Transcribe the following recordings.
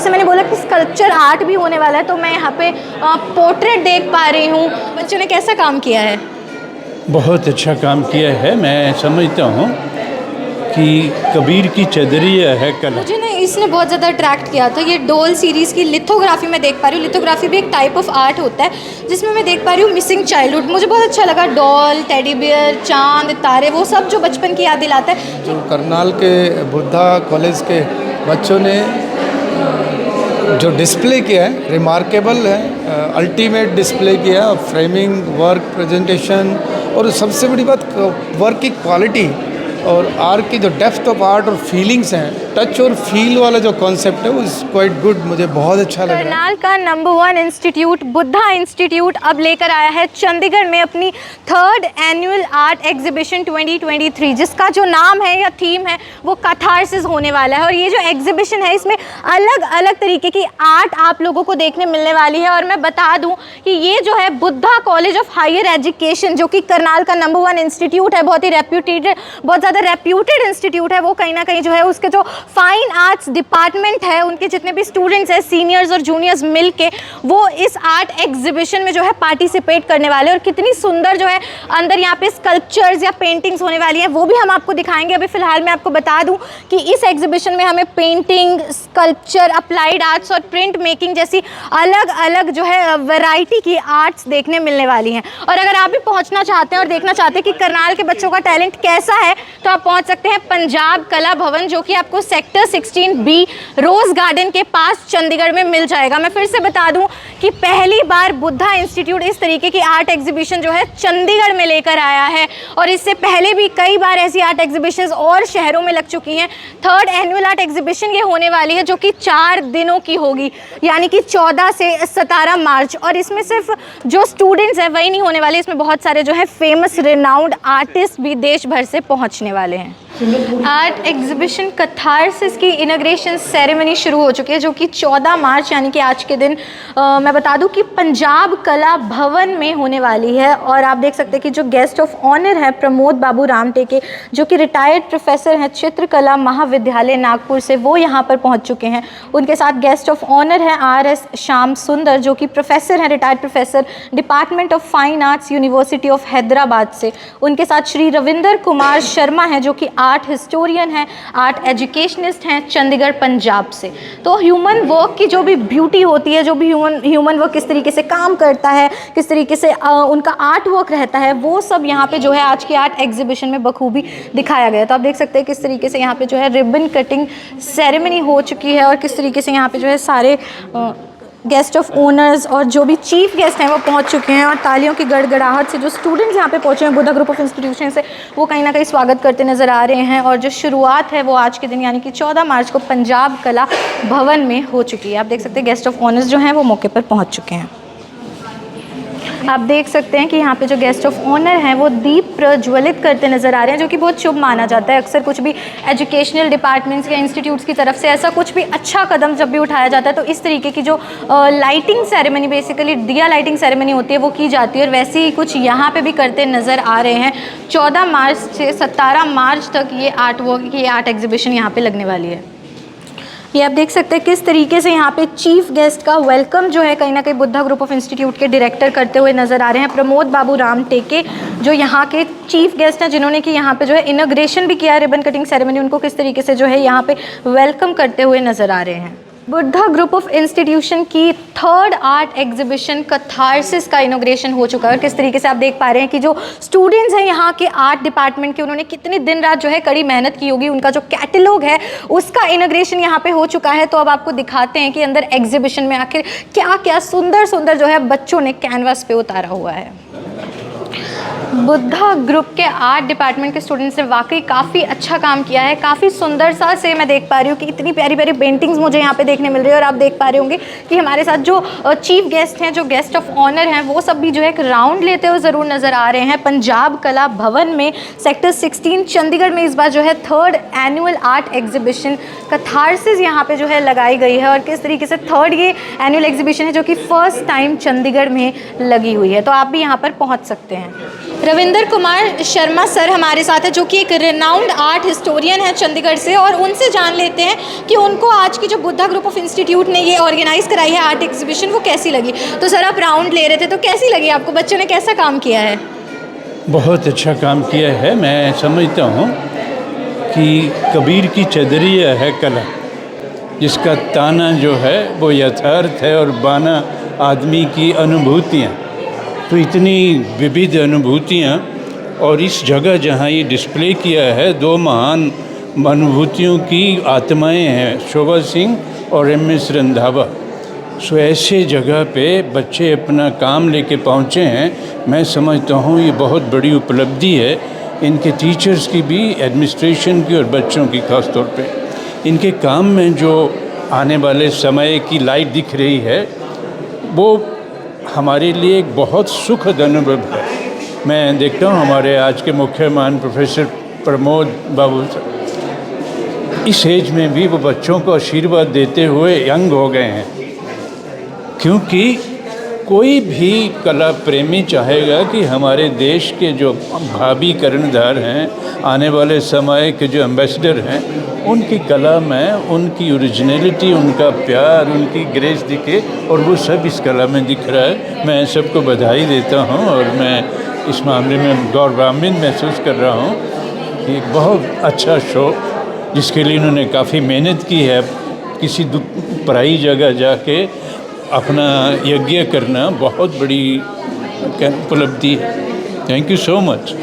जैसे मैंने बोला कि स्कल्पचर आर्ट भी होने वाला है, तो मैं यहाँ पे पोर्ट्रेट देख पा रही हूँ। बच्चों ने कैसा काम किया है? बहुत अच्छा काम किया है। मैं समझता हूँ कि कबीर की चदरिया है कला। मुझे ना इसने बहुत ज़्यादा अट्रैक्ट किया था। ये डॉल सीरीज़ की लिथोग्राफी मैं देख पा रही हूँ। लिथोग्राफी भी एक टाइप ऑफ आर्ट होता है जिसमें मैं देख पा रही हूँ मिसिंग चाइल्डहुड। मुझे बहुत अच्छा लगा। डॉल, टेडी बियर, चांद, तारे, वो सब जो बचपन की याद दिलाता है। जो करनाल के बुद्धा कॉलेज के बच्चों ने जो डिस्प्ले किया है रिमार्केबल है, अल्टीमेट डिस्प्ले किया। फ्रेमिंग, वर्क, प्रेजेंटेशन और सबसे बड़ी बात वर्क की क्वालिटी और आर्ट की जो डेप्थ ऑफ आर्ट और फीलिंग्स हैं, टच और फील वाला जो कॉन्सेप्ट है वो इज़ क्वाइट गुड। मुझे बहुत अच्छा लगा। करनाल का नंबर 1 इंस्टीट्यूट बुद्धा इंस्टीट्यूट अब लेकर आया है चंडीगढ़ में अपनी 3rd एनुअल आर्ट एग्जीबिशन 2023, जिसका जो नाम है या थीम है वो कैथारसिस होने वाला है। और ये जो एग्जीबिशन है इसमें अलग अलग तरीके की आर्ट आप लोगों को देखने मिलने वाली है। और मैं बता दूं कि ये जो है Buddha college of higher education, जो कि करनाल का नंबर 1 इंस्टीट्यूट है, बहुत ही बहुत ज़्यादा रेप्यूटेड इंस्टीट्यूट है, वो कहीं ना कहीं जो है उसके जो फाइन आर्ट्स डिपार्टमेंट है, उनके जितने भी स्टूडेंट्स हैं, सीनियर्स और जूनियर्स मिलके वो इस आर्ट एग्जीबिशन में जो है पार्टिसिपेट करने वाले हैं। और कितनी सुंदर जो है अंदर यहाँ पे स्कल्पचर्स या पेंटिंग्स होने वाली हैं, वो भी हम आपको दिखाएंगे। अभी फिलहाल मैं आपको बता दूं कि इस एग्जीबिशन में हमें पेंटिंग, स्कल्पचर, अप्लाइड आर्ट्स और प्रिंट मेकिंग जैसी अलग अलग जो है वैरायटी की आर्ट्स देखने मिलने वाली हैं। और अगर आप भी पहुँचना चाहते हैं और देखना चाहते हैं कि करनाल के बच्चों का टैलेंट कैसा है, तो आप पहुँच सकते हैं पंजाब कला भवन, जो कि आपको सेक्टर 16B रोज गार्डन के पास चंडीगढ़ में मिल जाएगा। मैं फिर से बता दूं कि पहली बार बुद्धा इंस्टीट्यूट इस तरीके की आर्ट एग्जीबिशन जो है चंडीगढ़ में लेकर आया है। और इससे पहले भी कई बार ऐसी आर्ट एग्जीबिशंस और शहरों में लग चुकी हैं। 3rd एनुअल आर्ट एग्जीबिशन ये होने वाली है, जो कि 4 दिनों की होगी, यानी कि 14 से 17 मार्च। और इसमें सिर्फ जो स्टूडेंट्स हैं वही नहीं होने वाले, इसमें बहुत सारे जो है फेमस रिनाउंड आर्टिस्ट भी देश भर से पहुंचने वाले हैं। आर्ट एग्जीबिशन कैथारसिस की इनॉग्रेशन सेरेमनी शुरू हो चुकी है, जो कि 14 मार्च यानी कि आज के दिन मैं बता दूं कि पंजाब कला भवन में होने वाली है। और आप देख सकते हैं कि जो गेस्ट ऑफ ऑनर है प्रमोद बाबू रामटेके, जो कि रिटायर्ड प्रोफेसर हैं चित्रकला महाविद्यालय नागपुर से, वो यहाँ पर पहुँच चुके हैं। उनके साथ गेस्ट ऑफ ऑनर हैं RS श्याम सुंदर, जो कि प्रोफेसर हैं, retired professor, department of fine arts, university of Hyderabad से। उनके साथ श्री रविंदर कुमार शर्मा हैं, जो कि आर्ट हिस्टोरियन हैं, आर्ट एजुकेशनिस्ट हैं, चंडीगढ़ पंजाब से। तो ह्यूमन वर्क की जो भी ब्यूटी होती है, जो भी ह्यूमन वर्क किस तरीके से काम करता है, किस तरीके से उनका आर्ट वर्क रहता है, वो सब यहाँ पे जो है आज की आर्ट एग्जीबिशन में बखूबी दिखाया गया। तो आप देख सकते हैं किस तरीके से यहाँ पे जो है रिबन कटिंग सेरेमनी हो चुकी है और किस तरीके से यहाँ पे जो है सारे गेस्ट ऑफ ओनर्स और जो भी चीफ गेस्ट हैं वो पहुंच चुके हैं। और तालियों की गड़गड़ाहट से जो स्टूडेंट्स यहाँ पे पहुंचे हैं बुद्धा ग्रुप ऑफ इंस्टीट्यूशन से, वो कहीं ना कहीं स्वागत करते नज़र आ रहे हैं। और जो शुरुआत है वो आज के दिन यानी कि 14 मार्च को पंजाब कला भवन में हो चुकी है। आप देख सकते हैं गेस्ट ऑफ ऑनर्स जो हैं वो मौके पर पहुँच चुके हैं। आप देख सकते हैं कि यहाँ पे जो गेस्ट ऑफ ऑनर हैं वो दीप प्रज्वलित करते नज़र आ रहे हैं, जो कि बहुत शुभ माना जाता है। अक्सर कुछ भी एजुकेशनल डिपार्टमेंट्स या इंस्टीट्यूट्स की तरफ से ऐसा कुछ भी अच्छा कदम जब भी उठाया जाता है, तो इस तरीके की जो लाइटिंग सेरेमनी, बेसिकली दिया लाइटिंग सेरेमनी होती है, वो की जाती है। और वैसे ही कुछ यहाँ पे भी करते नज़र आ रहे हैं। 14 मार्च से 17 मार्च तक ये आर्ट वर्क की आर्ट एग्जीबिशन यहाँ पर लगने वाली है। ये आप देख सकते हैं किस तरीके से यहाँ पे चीफ गेस्ट का वेलकम जो है कहीं ना कहीं बुद्धा ग्रुप ऑफ इंस्टीट्यूट के डायरेक्टर करते हुए नज़र आ रहे हैं। प्रमोद बाबू रामटेके जो यहाँ के चीफ गेस्ट हैं, जिन्होंने कि यहाँ पे जो है इनॉग्रेशन भी किया है, रिबन कटिंग सेरेमनी, उनको किस तरीके से जो है यहाँ पे वेलकम करते हुए नज़र आ रहे हैं। बुद्धा ग्रुप ऑफ इंस्टीट्यूशन की 3rd आर्ट एग्जीबिशन कैथारसिस का इनॉग्रेशन हो चुका है। और किस तरीके से आप देख पा रहे हैं कि जो स्टूडेंट्स हैं यहाँ के आर्ट डिपार्टमेंट के, उन्होंने कितनी दिन रात जो है कड़ी मेहनत की होगी। उनका जो कैटलॉग है उसका इनॉग्रेशन यहाँ पे हो चुका है। तो अब आपको दिखाते हैं कि अंदर एग्जीबिशन में आखिर क्या क्या सुंदर सुंदर जो है बच्चों ने कैनवास पे उतारा हुआ है। बुद्धा ग्रुप के आर्ट डिपार्टमेंट के स्टूडेंट्स ने वाकई काफ़ी अच्छा काम किया है। काफ़ी सुंदरता से मैं देख पा रही हूँ कि इतनी प्यारी प्यारी पेंटिंग्स मुझे यहाँ पे देखने मिल रही है। और आप देख पा रहे होंगे कि हमारे साथ जो चीफ गेस्ट हैं, जो गेस्ट ऑफ ऑनर हैं, वो सब भी जो है एक राउंड लेते हुए ज़रूर नज़र आ रहे हैं। पंजाब कला भवन में सेक्टर 16 चंडीगढ़ में इस बार जो है 3rd annual art exhibition catharsis यहाँ पे जो है लगाई गई है। और किस तरीके से 3rd ये एनुअल एग्जीबिशन है, जो कि फर्स्ट टाइम चंडीगढ़ में लगी हुई है। तो आप भी यहाँ पर पहुँच सकते हैं। रविंदर कुमार शर्मा सर हमारे साथ है, जो कि एक रिनाउंड आर्ट हिस्टोरियन है चंडीगढ़ से, और उनसे जान लेते हैं कि उनको आज की जो बुद्धा ग्रुप ऑफ इंस्टीट्यूट ने ये ऑर्गेनाइज़ कराई है आर्ट एग्जीबिशन, वो कैसी लगी। तो सर आप राउंड ले रहे थे, तो कैसी लगी आपको, बच्चों ने कैसा काम किया है? बहुत अच्छा काम किया है। मैं समझता हूँ कि कबीर की चदरिया है कला, जिसका ताना जो है वो यथार्थ है और बाना आदमी की अनुभूतियाँ। तो इतनी विविध अनुभूतियाँ, और इस जगह जहाँ ये डिस्प्ले किया है, दो महान अनुभूतियों की आत्माएं हैं, शोभा सिंह और एम.एस. रंधावा। सो ऐसे जगह पे बच्चे अपना काम लेके पहुँचे हैं। मैं समझता हूँ ये बहुत बड़ी उपलब्धि है, इनके टीचर्स की भी, एडमिनिस्ट्रेशन की और बच्चों की खास तौर पे। इनके काम में जो आने वाले समय की लाइट दिख रही है, वो हमारे लिए एक बहुत सुखद अनुभव है। मैं देखता हूँ हमारे आज के मुख्य मान प्रोफेसर प्रमोद बाबू इस एज में भी वो बच्चों को आशीर्वाद देते हुए यंग हो गए हैं, क्योंकि कोई भी कला प्रेमी चाहेगा कि हमारे देश के जो भावी कर्णधार हैं, आने वाले समय के जो एम्बेसडर हैं, उनकी कला में उनकी ओरिजिनलिटी, उनका प्यार, उनकी ग्रेस दिखे, और वो सब इस कला में दिख रहा है। मैं सबको बधाई देता हूँ और मैं इस मामले में गौरवान्वित महसूस कर रहा हूँ कि एक बहुत अच्छा शो, जिसके लिए इन्होंने काफ़ी मेहनत की है, किसी पराई जगह जाके अपना यज्ञ करना बहुत बड़ी उपलब्धि है। Thank you so much.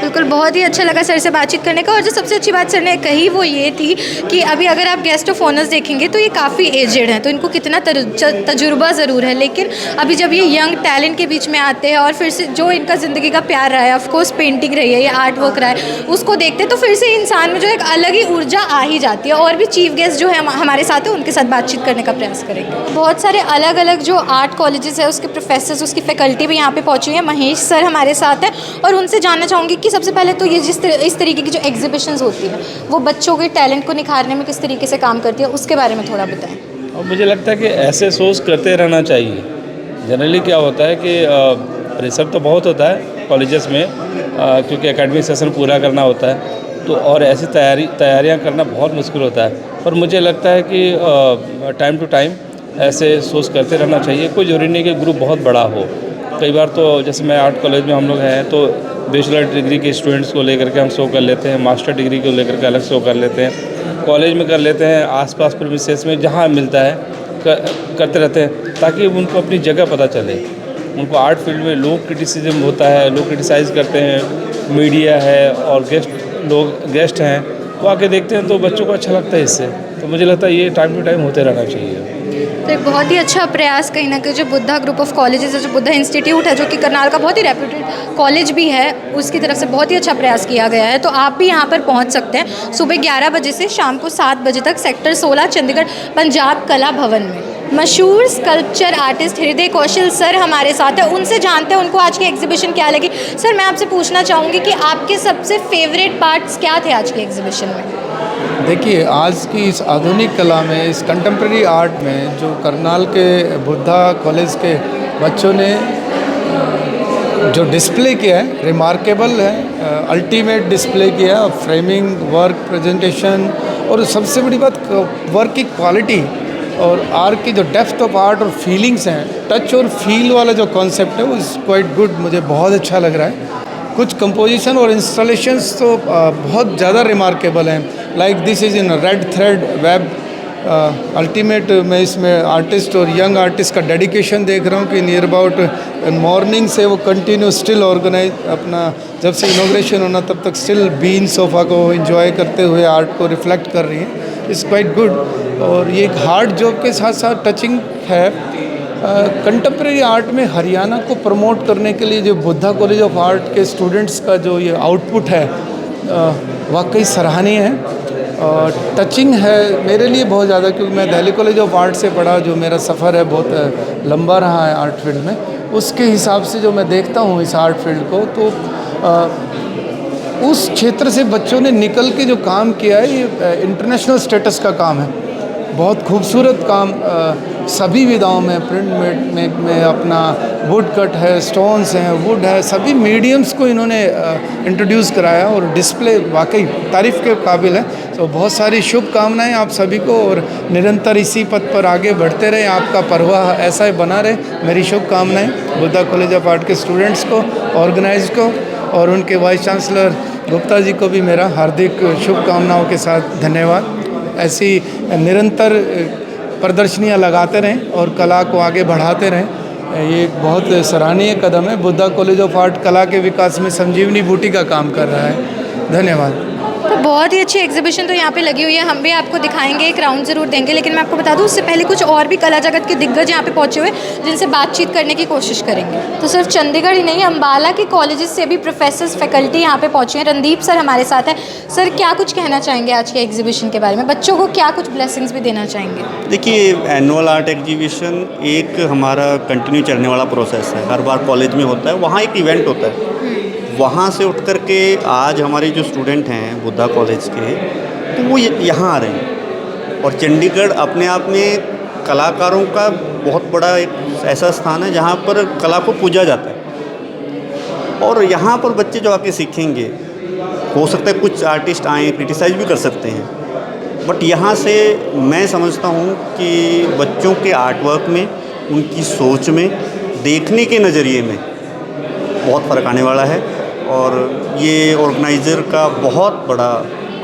बिल्कुल, बहुत ही अच्छा लगा सर से बातचीत करने का। और जो सबसे अच्छी बात सर ने कही वो ये थी कि अभी अगर आप गेस्ट ऑफ ऑनर्स देखेंगे तो ये काफ़ी एजेड हैं, तो इनको कितना तजुर्बा ज़रूर है, लेकिन अभी जब ये यंग टैलेंट के बीच में आते हैं और फिर से जो इनका ज़िंदगी का प्यार रहा है, ऑफकोर्स पेंटिंग रही है, ये आर्ट वर्क रहा है, उसको देखते तो फिर से इंसान में जो एक अलग ही ऊर्जा आ ही जाती है। और भी चीफ गेस्ट जो है हमारे साथ है, उनके साथ बातचीत करने का प्रयास करेंगे। बहुत सारे अलग अलग जो आर्ट कॉलेजेस है, उसके प्रोफेसर्स, उसकी फैकल्टी भी यहाँ पे पहुँची है। महेश सर हमारे साथ है और उनसे जानना चाहूँगी कि सबसे पहले तो ये इस तरीके की जो एग्जीबिशंस होती है, वो बच्चों के टैलेंट को निखारने में किस तरीके से काम करती है, उसके बारे में थोड़ा बताएं। और मुझे लगता है कि ऐसे शोज़ करते रहना चाहिए। जनरली क्या होता है कि प्रेशर तो बहुत होता है कॉलेजेस में, क्योंकि एकेडमिक सेशन पूरा करना होता है, तो और ऐसी तैयारियां करना बहुत मुश्किल होता है। पर मुझे लगता है कि टाइम टू टाइम ऐसे शोज़ करते रहना चाहिए। कोई ज़रूरी नहीं कि ग्रुप बहुत बड़ा हो। कई बार तो जैसे मैं आर्ट कॉलेज में हम लोग हैं, तो बैचलर डिग्री के स्टूडेंट्स को लेकर के हम शो कर लेते हैं, मास्टर डिग्री को लेकर के अलग शो कर लेते हैं, कॉलेज में कर लेते हैं, आसपास प्रीमिसेस में जहाँ मिलता है करते रहते हैं, ताकि उनको अपनी जगह पता चले। उनको आर्ट फील्ड में लोग क्रिटिसिज्म होता है, लोग क्रिटिसाइज़ करते हैं, मीडिया है और गेस्ट हैं, वो आके देखते हैं, तो बच्चों को अच्छा लगता है इससे। तो मुझे लगता है ये टाइम टू टाइम होते रहना चाहिए। तो एक बहुत ही अच्छा प्रयास कहीं ना कहीं जो बुद्धा ग्रुप ऑफ कॉलेजेस है, जो बुद्धा इंस्टीट्यूट है, जो कि करनाल का बहुत ही रेप्यूटेड कॉलेज भी है, उसकी तरफ से बहुत ही अच्छा प्रयास किया गया है। तो आप भी यहाँ पर पहुँच सकते हैं सुबह 11 बजे से शाम को 7 बजे तक, सेक्टर 16 चंडीगढ़ पंजाब कला भवन में। मशहूर स्कल्पचर आर्टिस्ट हृदय कौशल सर हमारे साथ है, उनसे जानते हैं उनको आज की एग्जीबिशन क्या लगी। सर मैं आपसे पूछना चाहूँगी कि आपके सबसे फेवरेट पार्ट्स क्या थे आज की एग्जीबिशन में? देखिए, आज की इस आधुनिक कला में, इस कंटेम्प्रेरी आर्ट में, जो करनाल के बुद्धा कॉलेज के बच्चों ने जो डिस्प्ले किया है, रिमार्केबल है, अल्टीमेट डिस्प्ले किया है। फ्रेमिंग, वर्क, प्रेजेंटेशन, और सबसे बड़ी बात वर्क की क्वालिटी और आर्ट की जो डेप्थ ऑफ आर्ट और फीलिंग्स हैं, टच और फील वाला जो कॉन्सेप्ट है, वो इज़ क्वाइट गुड। मुझे बहुत अच्छा लग रहा है। कुछ कंपोजिशन और इंस्टॉलेशंस तो बहुत ज़्यादा रिमार्केबल हैं। Like this is in red thread web ultimate. मैं इसमें आर्टिस्ट और यंग आर्टिस्ट का डेडिकेशन देख रहा हूँ कि नियर अबाउट मॉर्निंग से वो कंटिन्यू स्टिल ऑर्गेनाइज, अपना जब से इनॉग्रेशन होना तब तक स्टिल बीन सोफ़ा को एंजॉय करते हुए आर्ट को रिफ्लेक्ट कर रही हैं। It's quite good. और ये एक हार्ड जॉब के साथ साथ टचिंग है। कंटेम्प्रेरी आर्ट में हरियाणा को प्रमोट करने के लिए जो बुद्धा कॉलेज ऑफ आर्ट के स्टूडेंट्स का जो ये आउटपुट है, वाकई सराहनीय है और टचिंग है मेरे लिए बहुत ज़्यादा, क्योंकि मैं दिल्ली कॉलेज ऑफ आर्ट से पढ़ा, जो मेरा सफ़र है बहुत लंबा रहा है आर्ट फील्ड में। उसके हिसाब से जो मैं देखता हूँ इस आर्ट फील्ड को, तो उस क्षेत्र से बच्चों ने निकल के जो काम किया है, ये इंटरनेशनल स्टेटस का काम है। बहुत खूबसूरत काम सभी विधाओं में, प्रिंट में अपना वुड कट है, स्टोन्स हैं, वुड है, सभी मीडियम्स को इन्होंने इंट्रोड्यूस कराया और डिस्प्ले वाकई तारीफ़ के काबिल है। तो बहुत सारी शुभकामनाएं आप सभी को, और निरंतर इसी पथ पर आगे बढ़ते रहे, आपका प्रवाह ऐसा ही बना रहे। मेरी शुभकामनाएं बुद्धा कॉलेज ऑफ आर्ट के स्टूडेंट्स को, ऑर्गेनाइज को, और उनके वाइस चांसलर गुप्ता जी को भी मेरा हार्दिक शुभकामनाओं के साथ धन्यवाद। ऐसी निरंतर प्रदर्शनियां लगाते रहें और कला को आगे बढ़ाते रहें। ये एक बहुत सराहनीय कदम है। बुद्धा कॉलेज ऑफ आर्ट कला के विकास में संजीवनी बूटी का काम कर रहा है। धन्यवाद। तो बहुत ही अच्छी एग्जीबिशन तो यहाँ पे लगी हुई है, हम भी आपको दिखाएंगे, एक राउंड ज़रूर देंगे, लेकिन मैं आपको बता दूँ उससे पहले कुछ और भी कला जगत के दिग्गज यहाँ पे पहुँचे हुए जिनसे बातचीत करने की कोशिश करेंगे। तो सिर्फ चंडीगढ़ ही नहीं, अम्बाला के कॉलेजेस से भी प्रोफेसर्स फैकल्टी यहाँ पे पहुँचे हैं। रणदीप सर हमारे साथ हैं। सर, क्या कुछ कहना चाहेंगे आज के एग्जीबिशन के बारे में? बच्चों को क्या कुछ ब्लेसिंग्स भी देना चाहेंगे? देखिए, एनुअल आर्ट एग्जीबिशन एक हमारा कंटिन्यू चलने वाला प्रोसेस है। हर बार कॉलेज में होता है, वहाँ एक इवेंट होता है। वहाँ से उठ कर के आज हमारे जो स्टूडेंट हैं बुद्धा कॉलेज के, तो वो यहाँ आ रहे हैं। और चंडीगढ़ अपने आप में कलाकारों का बहुत बड़ा एक ऐसा स्थान है जहाँ पर कला को पूजा जाता है। और यहाँ पर बच्चे जो आके सीखेंगे, हो सकता है कुछ आर्टिस्ट आएँ, क्रिटिसाइज भी कर सकते हैं, बट यहाँ से मैं समझता हूँ कि बच्चों के आर्ट वर्क में, उनकी सोच में, देखने के नज़रिए में बहुत फ़र्क आने वाला है। और ये ऑर्गेनाइज़र का बहुत बड़ा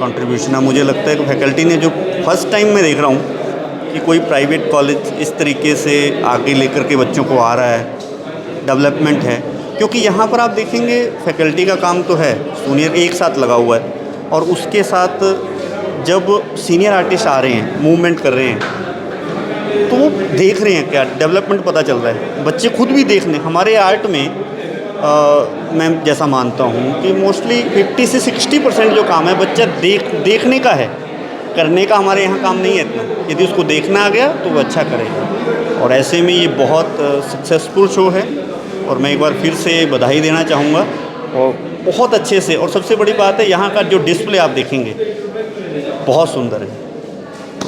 कंट्रीब्यूशन है। मुझे लगता है कि फैकल्टी ने, जो फर्स्ट टाइम मैं देख रहा हूँ कि कोई प्राइवेट कॉलेज इस तरीके से आगे लेकर के बच्चों को आ रहा है, डेवलपमेंट है। क्योंकि यहाँ पर आप देखेंगे फैकल्टी का काम तो है, जूनियर एक साथ लगा हुआ है, और उसके साथ जब सीनियर आर्टिस्ट आ रहे हैं, मूवमेंट कर रहे हैं, तो वो देख रहे हैं, क्या डेवलपमेंट पता चल रहा है। बच्चे खुद भी देखने, हमारे आर्ट में मैं जैसा मानता हूँ कि मोस्टली 50 से 60% जो काम है बच्चा देखने का है, करने का हमारे यहाँ काम नहीं है इतना। यदि उसको देखना आ गया तो वो अच्छा करेगा। और ऐसे में ये बहुत सक्सेसफुल शो है, और मैं एक बार फिर से बधाई देना चाहूँगा। और बहुत अच्छे से, और सबसे बड़ी बात है यहाँ का जो डिस्प्ले आप देखेंगे बहुत सुंदर है,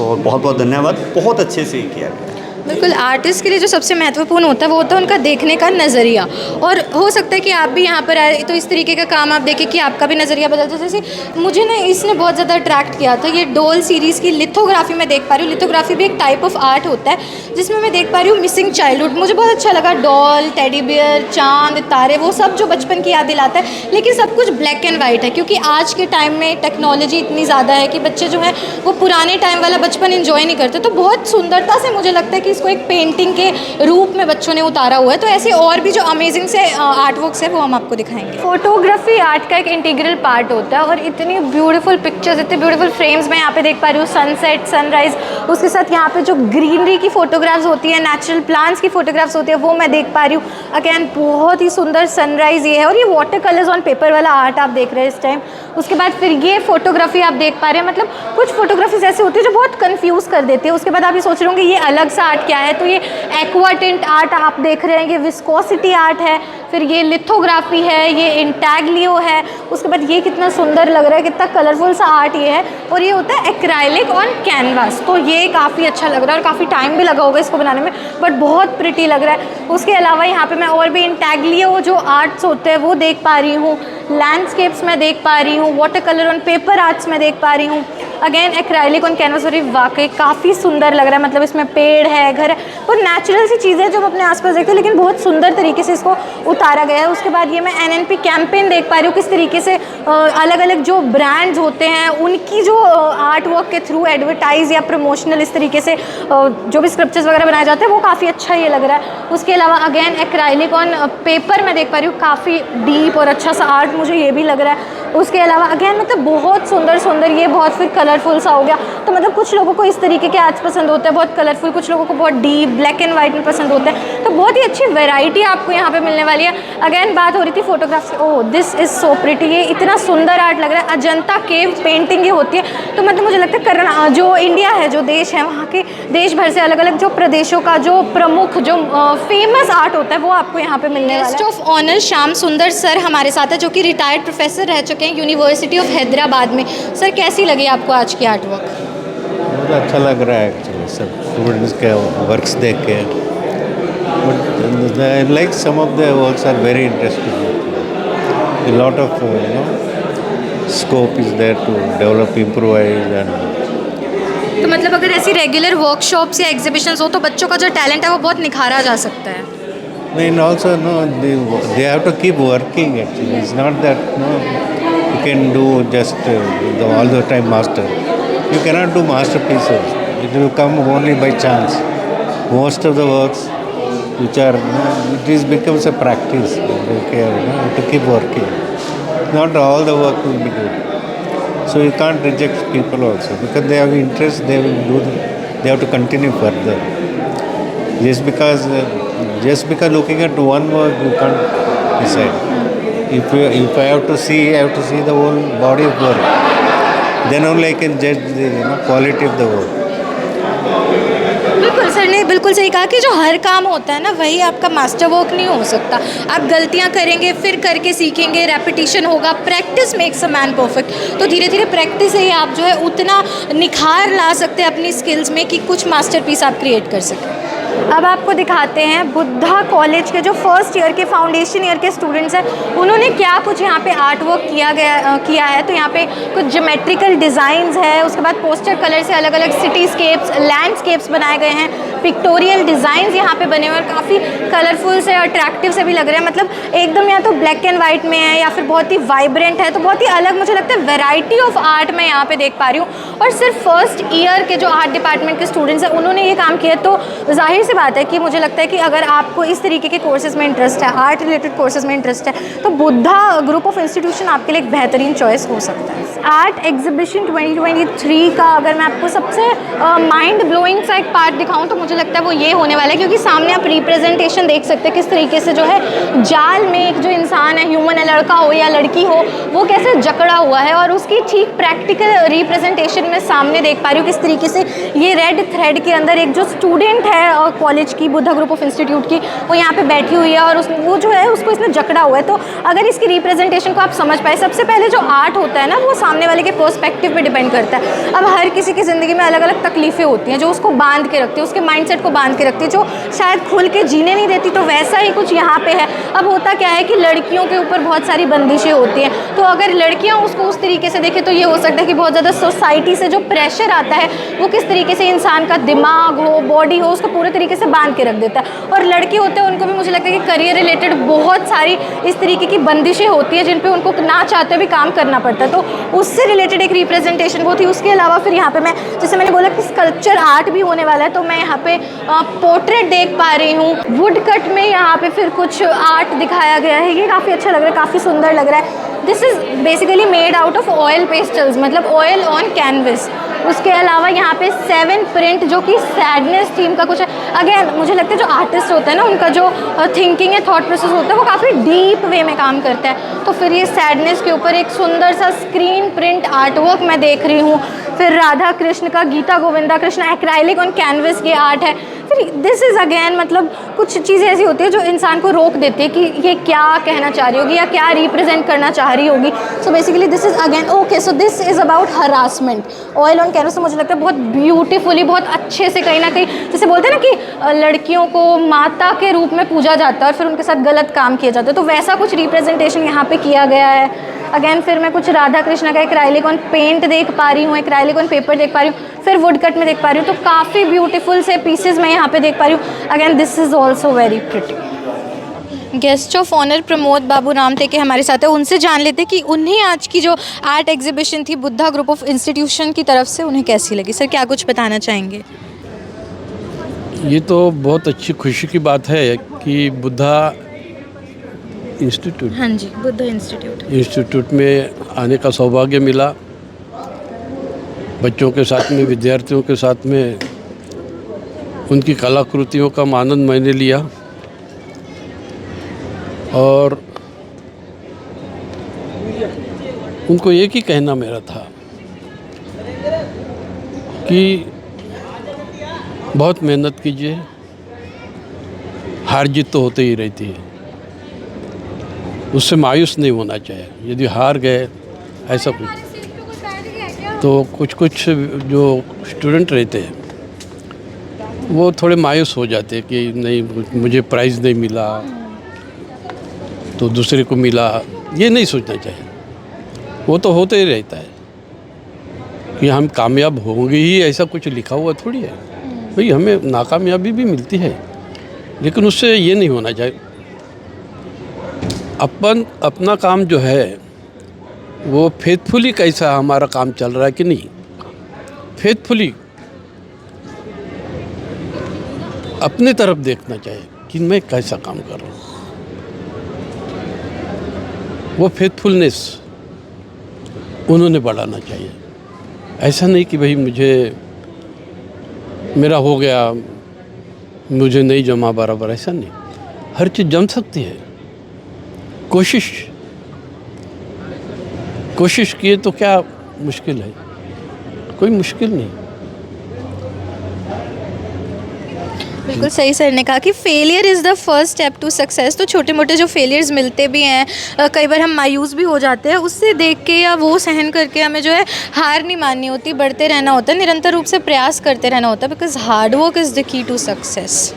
और बहुत बहुत धन्यवाद। बहुत अच्छे से किया गया। बिल्कुल, आर्टिस्ट के लिए जो सबसे महत्वपूर्ण होता है वो होता है उनका देखने का नज़रिया। और हो सकता है कि आप भी यहाँ पर आए तो इस तरीके का काम आप देखें कि आपका भी नज़रिया बदल जाए। जैसे मुझे ना इसने बहुत ज़्यादा अट्रैक्ट किया था, ये डॉल सीरीज़ की लिथोग्राफी मैं देख पा रही हूँ। लिथोग्राफी भी एक टाइप ऑफ आर्ट होता है जिसमें मैं देख पा रही हूँ मिसिंग चाइल्डहुड। मुझे बहुत अच्छा लगा, डॉल, टेडी बियर, चांद तारे, वो सब जो बचपन की याद दिलाता है, लेकिन सब कुछ ब्लैक एंड वाइट है। क्योंकि आज के टाइम में टेक्नोलॉजी इतनी ज़्यादा है कि बच्चे जो है वो पुराने टाइम वाला बचपन इन्जॉय नहीं करते। तो बहुत सुंदरता से मुझे लगता है कि इसको एक पेंटिंग के रूप में बच्चों ने उतारा हुआ है। तो ऐसे और भी जो अमेजिंग से आर्ट वर्क्स है वो हम आपको दिखाएंगे। फोटोग्राफी आर्ट का एक इंटीग्रल पार्ट होता है, और इतनी ब्यूटीफुल पिक्चर्स, इतने ब्यूटीफुल फ्रेम्स मैं यहाँ पे देख पा रही हूँ। सनसेट, सनराइज, उसके साथ यहाँ पे जो ग्रीनरी की फोटोग्राफ्स होती है, नेचुरल प्लांट्स की फोटोग्राफ्स होती है, वो मैं देख पा रही हूँ। अगेन बहुत ही सुंदर सनराइज ये है, और ये वाटर कलर्स ऑन पेपर वाला आर्ट आप देख रहे हैं इस टाइम। उसके बाद फिर ये फोटोग्राफी आप देख पा रहे हैं। मतलब कुछ फोटोग्राफीज ऐसी होती है जो बहुत कंफ्यूज कर देती है। उसके बाद आप ये सोच रहे होंगे ये अलग सा आर्ट क्या है, तो ये एक्वा टिंट आर्ट आप देख रहे हैं, ये विस्कोसिटी आर्ट है, फिर ये लिथोग्राफी है, ये इंटैग्लियो है। उसके बाद ये कितना सुंदर लग रहा है, कितना कलरफुल सा आर्ट ये है, और ये होता है एक्राइलिक ऑन कैनवास। तो ये काफ़ी अच्छा लग रहा है, और काफ़ी टाइम भी लगा होगा इसको बनाने में, बट बहुत प्रिटी लग रहा है। उसके अलावा यहाँ पे मैं और भी इंटैग्लियो जो आर्ट्स होते हैं वो देख पा रही हूँ, लैंडस्केप्स में देख पा रही हूँ, water colour on paper arts में देख पा रही हूँ, अगेन एक्राइलिक ऑन कैनवास। और ये वाकई काफ़ी सुंदर लग रहा है। मतलब इसमें पेड़ है, घर है, वो नेचुरल सी चीज़ें जो हम अपने आसपास देखते हैं, लेकिन बहुत सुंदर तरीके से इसको उतारा गया है। उसके बाद ये मैं NNP कैंपेन देख पा रही हूँ, किस तरीके से अलग अलग जो ब्रांड्स होते हैं उनकी जो आर्ट वर्क के थ्रू एडवर्टाइज या प्रमोशनल इस तरीके से जो भी स्क्रिप्चर्स वगैरह बनाए जाते हैं, वो काफ़ी अच्छा ये लग रहा है। उसके अलावा अगेन एक्राइलिक ऑन पेपर मैं देख पा रही हूँ, काफ़ी डीप और अच्छा सा आर्ट मुझे ये भी लग रहा है। उसके अलावा अगेन मतलब बहुत सुंदर सुंदर, ये बहुत फिर कलरफुल सा हो गया। तो मतलब कुछ लोगों को इस तरीके के आर्ट्स पसंद होते हैं, बहुत कलरफुल, कुछ लोगों को बहुत डीप ब्लैक एंड वाइट में पसंद होते हैं। तो बहुत ही अच्छी वैरायटी आपको यहाँ पे मिलने वाली है। अगेन बात हो रही थी फोटोग्राफ्स की, oh this is so pretty, ये इतना सुंदर आर्ट लग रहा है। अजंता केव पेंटिंग ये होती है। तो मतलब मुझे लगता है करना जो इंडिया है, जो देश है, वहाँ के देश भर से अलग अलग जो प्रदेशों का जो प्रमुख जो फेमस आर्ट होता है वो आपको यहाँ पे मिलने वाला है। गेस्ट ऑफ ऑनर श्याम सुंदर सर हमारे साथ है, जो कि रिटायर्ड प्रोफेसर रह चुके हैं यूनिवर्सिटी ऑफ हैदराबाद में। सर कैसी लगी आपको आज की आर्ट वर्क? बहुत अच्छा लग रहा है एक्चुअली। सब स्टूडेंट्स के वर्क्स देख के, but I like some of the works are very interesting, lot of scope is there to develop, improvise and तो मतलब अगर ऐसी रेगुलर वर्कशॉप्स या एग्जीबिशंस हो तो बच्चों का जो टैलेंट है वो बहुत निखारा जा सकता है। and also they have to keep working actually. It's not that you can do just all the time master. You cannot do masterpieces. It will come only by chance. Most of the works which are it becomes a practice. Okay, you have to keep working. Not all the work will be good. So you can't reject people also because they have interest. They will do. They have to continue further. Just because looking at one work you can't decide. If I have to see the whole body of work. Then only I can judge the quality of the work. बिल्कुल sir ने बिल्कुल सही कहा कि जो हर काम होता है ना वही आपका मास्टर वर्क नहीं हो सकता। आप गलतियां करेंगे, फिर करके सीखेंगे, रेपिटेशन होगा, practice makes a man perfect. तो धीरे धीरे प्रैक्टिस से ही आप जो है उतना निखार ला सकते हैं अपनी स्किल्स में कि कुछ मास्टरपीस आप क्रिएट कर सकें। अब आपको दिखाते हैं बुद्धा कॉलेज के जो फर्स्ट ईयर के फाउंडेशन ईयर के स्टूडेंट्स हैं उन्होंने क्या कुछ यहाँ पे आर्ट वर्क किया है। तो यहाँ पे कुछ ज्योमेट्रिकल डिज़ाइंस है, उसके बाद पोस्टर कलर से अलग अलग सिटीस्केप्स, लैंडस्केप्स बनाए गए हैं, पिक्टोरियल डिज़ाइंस यहाँ पे बने हुए हैं, काफ़ी कलरफुल से अट्रैक्टिव से भी लग रहे हैं। मतलब एकदम या तो ब्लैक एंड वाइट में है या फिर बहुत ही वाइब्रेंट है, तो बहुत ही अलग मुझे लगता है वैरायटी ऑफ आर्ट मैं यहाँ पे देख पा रही हूँ। और सिर्फ फर्स्ट ईयर के जो आर्ट डिपार्टमेंट के स्टूडेंट्स हैं उन्होंने ये काम किया, तो जाहिर सी बात है कि मुझे लगता है कि अगर आपको इस तरीके के कोर्सेज में इंटरेस्ट है, आर्ट रिलेटेड कोर्सेज में इंटरेस्ट है, तो बुद्धा ग्रुप ऑफ इंस्टीट्यूशन आपके लिए एक बेहतरीन चॉइस हो सकता है। आर्ट एग्जीबिशन 2023 का अगर मैं आपको सबसे माइंड ब्लोइंग सा एक पार्ट दिखाऊं तो मुझे लगता है वो ये होने वाला है, क्योंकि सामने आप रिप्रेजेंटेशन देख सकते हैं किस तरीके से जो है जाल में एक जो इंसान है, ह्यूमन है, लड़का हो या लड़की हो, वो कैसे जकड़ा हुआ है, और उसकी ठीक प्रैक्टिकल रिप्रेजेंटेशन में सामने देख पा रही हूँ किस तरीके से ये रेड थ्रेड के अंदर एक जो स्टूडेंट है कॉलेज की, बुद्धा ग्रुप ऑफ इंस्टीट्यूट की, वो यहाँ पे बैठी हुई है और वो जो है उसको इसने जकड़ा हुआ है। तो अगर इसकी रिप्रेजेंटेशन को आप समझ पाए, सबसे पहले जो आर्ट होता है ना वो सामने वाले के पर्सपेक्टिव पे डिपेंड करता है। अब हर किसी की ज़िंदगी में अलग अलग तकलीफ़ें होती हैं जो उसको बांध के रखती है, उसके माइंडसेट को बांध के रखती है, जो शायद खुल के जीने नहीं देती। तो वैसा ही कुछ यहाँ पे है। अब होता क्या है कि लड़कियों के ऊपर बहुत सारी बंदिशें होती हैं, तो अगर लड़कियाँ उसको उस तरीके से देखें तो ये हो सकता है कि बहुत ज़्यादा सोसाइटी से जो प्रेशर आता है वो किस तरीके से इंसान का दिमाग हो, बॉडी हो, उसको पूरे तरीके से बांध के रख देता है। और लड़के होते हैं उनको भी मुझे लगता है कि करियर रिलेटेड बहुत सारी इस तरीके की बंदिशें होती हैं जिन पे उनको ना चाहते भी काम करना पड़ता है। तो उससे रिलेटेड एक रिप्रेजेंटेशन वो थी। उसके अलावा फिर यहाँ पे मैं, जैसे मैंने बोला कि स्कल्पचर आर्ट भी होने वाला है, तो मैं यहाँ पे पोर्ट्रेट देख पा रही हूँ। वुड कट में यहाँ पे फिर कुछ आर्ट दिखाया गया है, ये काफ़ी अच्छा लग रहा है, काफ़ी सुंदर लग रहा है। This is basically made out of oil pastels, मतलब ऑयल ऑन कैनवस। उसके अलावा यहाँ पे 7 प्रिंट जो कि सैडनेस थीम का कुछ है। अगेन मुझे लगता है जो आर्टिस्ट होता है ना उनका जो थिंकिंग है, थॉट प्रोसेस होता है, वो काफ़ी डीप वे में काम करता है। तो फिर ये सैडनेस के ऊपर एक सुंदर सा स्क्रीन प्रिंट आर्ट वर्क मैं देख रही हूँ। फिर राधा कृष्ण का, Geeta Govinda Krishna acrylic on canvas ये आर्ट है। फिर दिस इज़ अगेन मतलब कुछ चीज़ें ऐसी होती है जो इंसान को रोक देती है कि ये क्या कहना चाह रही होगी या क्या रिप्रेजेंट करना चाह रही होगी। So basically this is again okay, so this is about harassment. Oil on canvas मुझे लगता है बहुत ब्यूटीफुली, बहुत अच्छे से कहीं ना कहीं, जैसे बोलते हैं ना कि लड़कियों को माता के रूप में पूजा जाता है और फिर उनके साथ गलत काम किया जाता है, तो वैसा कुछ रिप्रेजेंटेशन यहाँ पे किया गया है। अगेन फिर मैं कुछ राधा कृष्ण का एक्राइलिक ऑन पेंट देख पा रही हूँ, एक्राइलिक ऑन पेपर देख पा रही हूँ, फिर वुड कट में देख पा रही हूँ। तो काफ़ी ब्यूटीफुल से पीसेज मैं यहाँ पे देख पा रही हूँ। Again this is also very pretty. Guest of honour Pramod Babu रामते के हमारे साथ है, उनसे जान लेते कि उन्हें आज की जो आर्ट एग्जीबिशन थी बुद्धा ग्रुप ऑफ इंस्टीट्यूशन की तरफ से उन्हें कैसी लगी। सर क्या कुछ बताना चाहेंगे? ये तो बहुत अच्छी खुशी की बात है कि बुद्धा इंस्टीट्यूट, हाँ जी, बुद्धा इंस्टीट्यूट में आने का सौभाग्य मिला। बच्चों के साथ में, विद्यार्थियों के साथ में उनकी कलाकृतियों का आनंद मैंने लिया और उनको एक ही कहना मेरा था कि बहुत मेहनत कीजिए, हार जीत तो होते ही रहती है, उससे मायूस नहीं होना चाहिए। यदि हार गए ऐसा कुछ, तो कुछ जो स्टूडेंट रहते हैं वो थोड़े मायूस हो जाते कि नहीं मुझे प्राइज़ नहीं मिला तो दूसरे को मिला, ये नहीं सोचना चाहिए। वो तो होते ही रहता है कि हम कामयाब होंगे ही, ऐसा कुछ लिखा हुआ थोड़ी है भाई। हमें नाकामयाबी भी मिलती है, लेकिन उससे ये नहीं होना चाहिए। अपना काम जो है वो फेथफुली कैसा हमारा काम चल रहा है कि नहीं, फेथफुली अपने तरफ देखना चाहिए कि मैं कैसा काम कर रहा हूँ। वो फेथफुलनेस उन्होंने बढ़ाना चाहिए। ऐसा नहीं कि भाई मुझे मेरा हो गया, मुझे नहीं जमा बराबर, ऐसा नहीं। हर चीज़ जम सकती है। कोशिश किए तो क्या मुश्किल है, कोई मुश्किल नहीं। बिल्कुल सही सर ने कहा कि failure is the first step to success. तो छोटे मोटे जो फेलियर्स मिलते भी हैं, कई बार हम मायूस भी हो जाते हैं, उससे देख के या वो सहन करके हमें जो है हार नहीं माननी होती, बढ़ते रहना होता है, निरंतर रूप से प्रयास करते रहना होता है, because hard work is the key to success.